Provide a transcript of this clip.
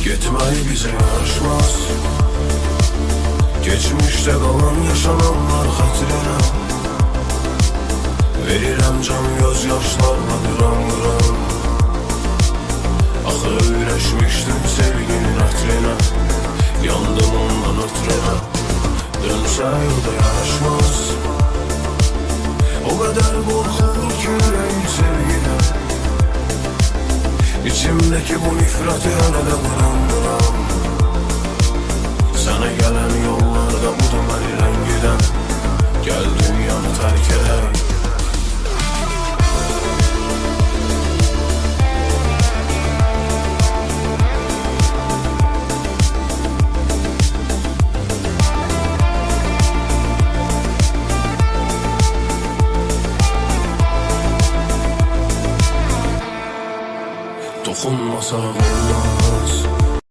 Gitmeyi bize yaraşmaz. Geçmişte kalan yaşananlar hatırına verirəm can gözyaşlarla duran duran. Axı öyləşmişdim sevginin ətrine, yandım ondan ötürünə. Dönsə yolda yaraşmaz. O kadar korkun ki yüreğim sevgine, İçimdeki bu nifreti arada bırak.